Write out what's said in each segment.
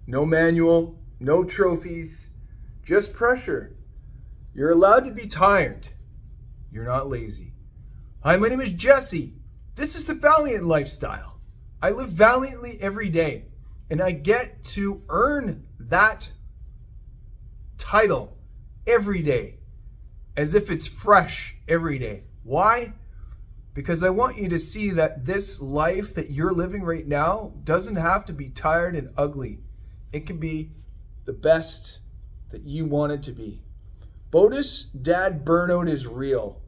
No manual, no trophies, just pressure. You're allowed to be tired. You're not lazy. Hi, my name is Jesse. This is the Valiant Lifestyle. I live valiantly every day, and I get to earn that title every day as if it's fresh every day. Why? Because I want you to see that this life that you're living right now doesn't have to be tired and ugly. It can be the best that you want it to be. Bonus dad burnout is real.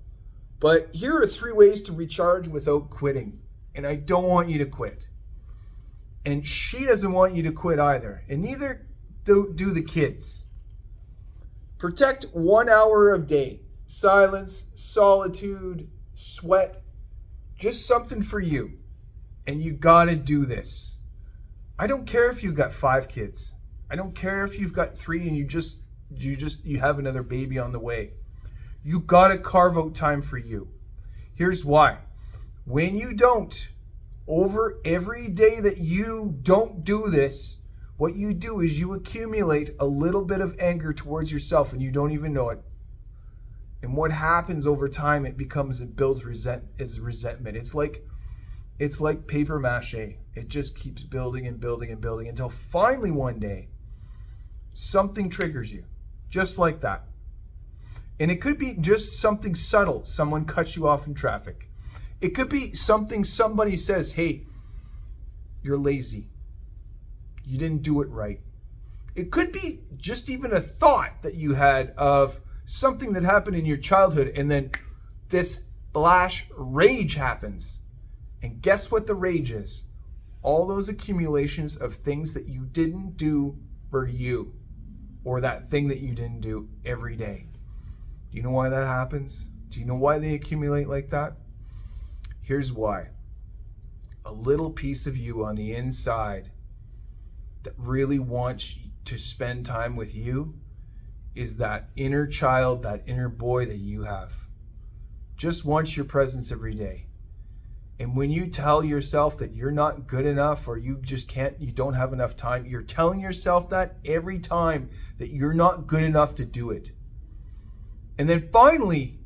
But here are 3 ways to recharge without quitting. And I don't want you to quit. And she doesn't want you to quit either. And neither do the kids. Protect 1 hour of day. Silence, solitude, sweat. Just something for you. And you gotta do this. I don't care if you've got 5 kids. I don't care if you've got 3 and you have another baby on the way. You gotta carve out time for you. Here's why. When you don't, over every day that you don't do this, what you do is you accumulate a little bit of anger towards yourself and you don't even know it. And what happens over time, it builds resentment. It's like paper mache. It just keeps building and building and building until finally one day something triggers you, just like that. And it could be just something subtle. Someone cuts you off in traffic. It could be something somebody says, hey, you're lazy. You didn't do it right. It could be just even a thought that you had of something that happened in your childhood, and then this flash rage happens. And guess what the rage is? All those accumulations of things that you didn't do for you, or that thing that you didn't do every day. Do you know why that happens? Do you know why they accumulate like that? Here's why. A little piece of you on the inside that really wants to spend time with you is that inner child, that inner boy that you have. Just wants your presence every day. And when you tell yourself that you're not good enough or you don't have enough time, you're telling yourself that every time that you're not good enough to do it. And then finally,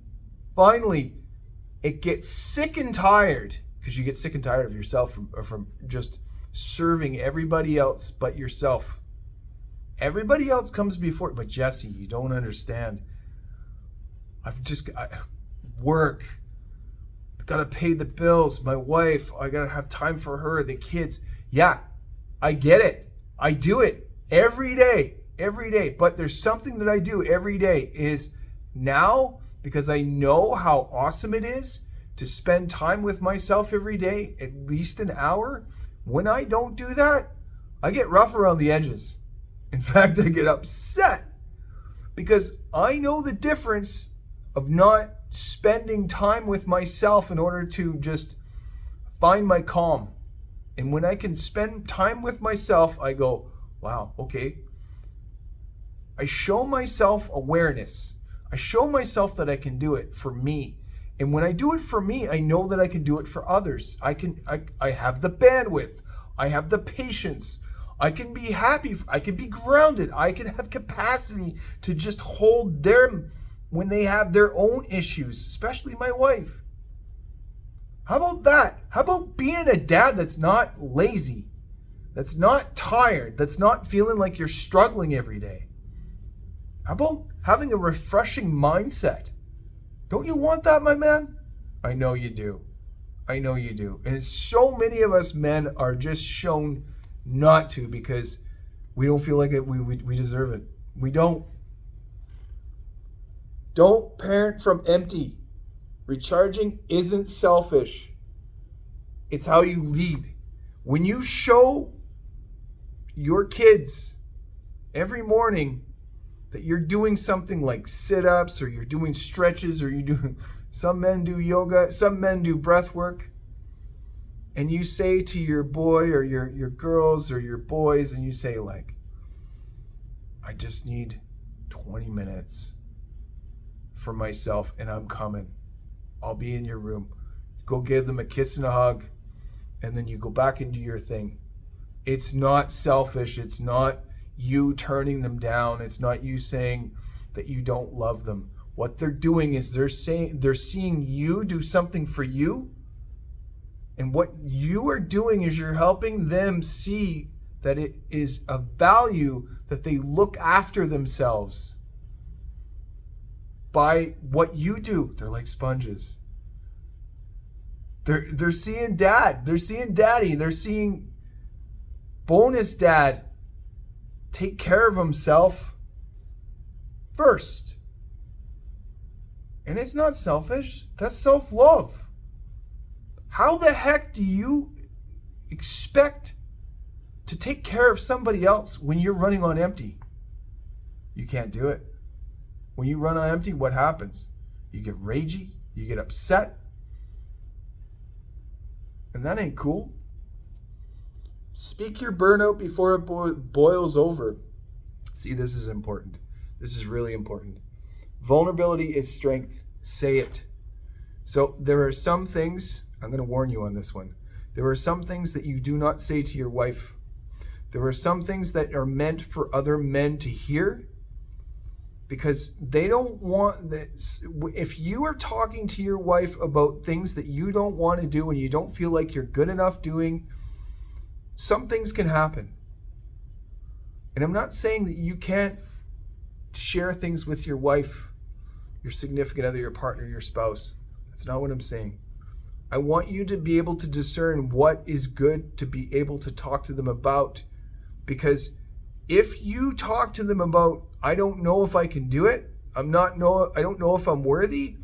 it gets sick and tired, because you get sick and tired of yourself from just serving everybody else but yourself. Everybody else comes before, but Jesse, you don't understand. I work. I gotta pay the bills, my wife, I gotta have time for her, the kids. Yeah, I get it. I do it every day. But there's something that I do every day is now, because I know how awesome it is to spend time with myself every day, at least an hour. When I don't do that, I get rough around the edges. In fact, I get upset because I know the difference of not spending time with myself in order to just find my calm. And when I can spend time with myself, I go, wow, okay. I show myself awareness. I show myself that I can do it for me. And when I do it for me, I know that I can do it for others. I have the bandwidth. I have the patience. I can be happy. I can be grounded. I can have capacity to just hold them when they have their own issues, especially my wife. How about that? How about being a dad that's not lazy, that's not tired, that's not feeling like you're struggling every day? How about having a refreshing mindset? Don't you want that, my man? I know you do. And so many of us men are just shown not to because we don't feel like it. We deserve it. We don't. Don't parent from empty. Recharging isn't selfish. It's how you lead. When you show your kids every morning that you're doing something like sit-ups, or you're doing stretches, or some men do yoga, some men do breath work, and you say to your boy or your girls or your boys, and you say like, I just need 20 minutes for myself and I'm coming. I'll be in your room. Go give them a kiss and a hug, and then you go back and do your thing. It's not selfish. It's not you turning them down. It's not you saying that you don't love them. What they're doing is they're seeing you do something for you. And what you are doing is you're helping them see that it is a value that they look after themselves by what you do. They're like sponges. They're seeing dad. They're seeing daddy. They're seeing bonus dad take care of himself first. And it's not selfish. That's self-love. How the heck do you expect to take care of somebody else when you're running on empty? You can't do it. When you run on empty, what happens? You get ragey, you get upset, and that ain't cool. Speak your burnout before it boils over. See, this is important. This is really important. Vulnerability is strength. Say it. So there are some things, I'm going to warn you on this one. There are some things that you do not say to your wife. There are some things that are meant for other men to hear, because they don't want this. If you are talking to your wife about things that you don't want to do and you don't feel like you're good enough doing, some things can happen. And I'm not saying that you can't share things with your wife, your significant other, your partner, your spouse. That's not what I'm saying. I want you to be able to discern what is good to be able to talk to them about. Because if you talk to them about, I don't know if I can do it, I don't know if I'm worthy,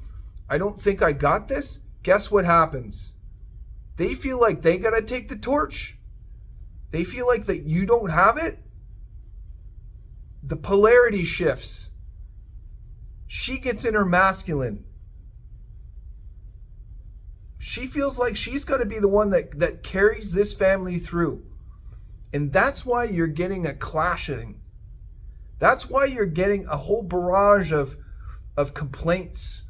I don't think I got this, guess what happens? They feel like they got to take the torch. They feel like that you don't have it. The polarity shifts. She gets in her masculine. She feels like she's got to be the one that carries this family through. And that's why you're getting a clashing. That's why you're getting a whole barrage of complaints.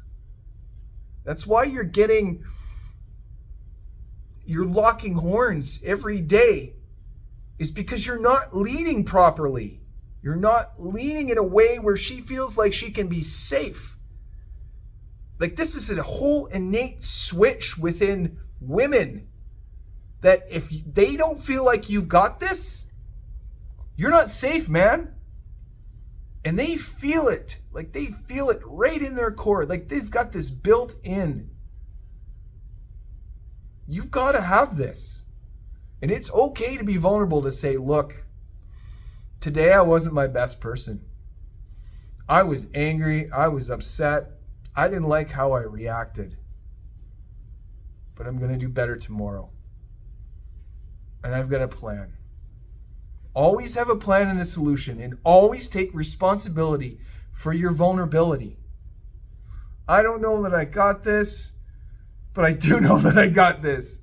That's why you're locking horns every day, is because you're not leading properly. You're not leading in a way where she feels like she can be safe. Like, this is a whole innate switch within women, that if they don't feel like you've got this, you're not safe, man. And they feel it. Like, they feel it right in their core. Like, they've got this built in. You've got to have this. And it's okay to be vulnerable, to say, look, today I wasn't my best person. I was angry. I was upset. I didn't like how I reacted. But I'm going to do better tomorrow. And I've got a plan. Always have a plan and a solution, and always take responsibility for your vulnerability. I don't know that I got this, but I do know that I got this.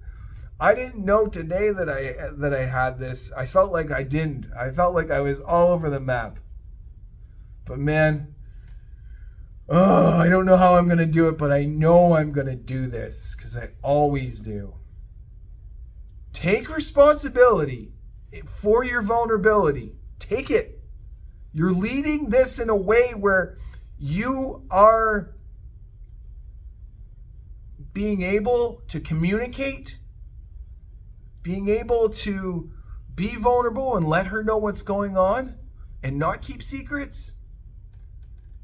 I didn't know today that I had this. I felt like I didn't. I felt like I was all over the map. But man, I don't know how I'm going to do it, but I know I'm going to do this, because I always do. Take responsibility for your vulnerability. Take it. You're leading this in a way where you are being able to communicate, being able to be vulnerable and let her know what's going on and not keep secrets.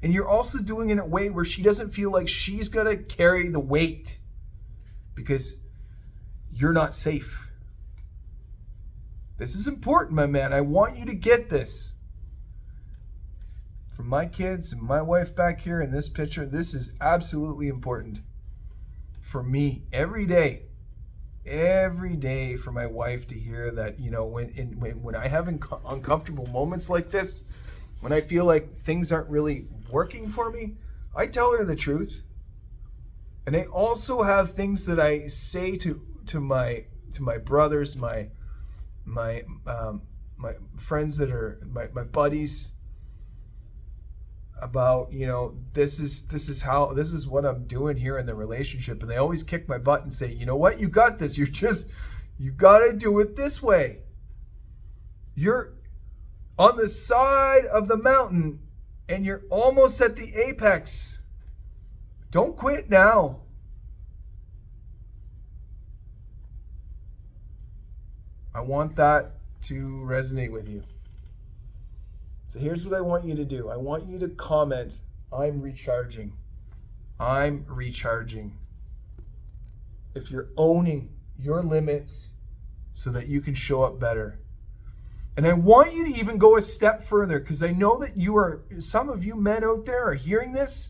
And you're also doing it in a way where she doesn't feel like she's going to carry the weight, because you're not safe. This is important, my man. I want you to get this. For my kids and my wife back here in this picture, this is absolutely important for me every day. Every day, for my wife to hear that, you know, when I have uncomfortable moments like this, when I feel like things aren't really working for me, I tell her the truth. And I also have things that I say to my brothers, my friends that are my buddies, about, you know, this is what I'm doing here in the relationship. And they always kick my butt and say, you know what, you got this. You got to do it this way. You're on the side of the mountain and you're almost at the apex. Don't quit now. I want that to resonate with you. So here's what I want you to do. I want you to comment, I'm recharging. I'm recharging. If you're owning your limits so that you can show up better. And I want you to even go a step further, because I know that some of you men out there are hearing this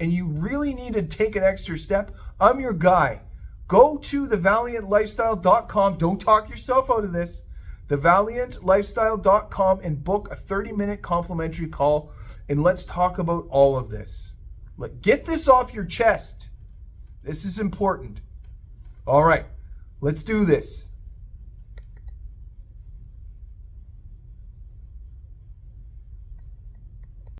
and you really need to take an extra step. I'm your guy. Go to thevaliantlifestyle.com. Don't talk yourself out of this. Thevaliantlifestyle.com and book a 30-minute complimentary call, and let's talk about all of this. Get this off your chest. This is important. All right, let's do this.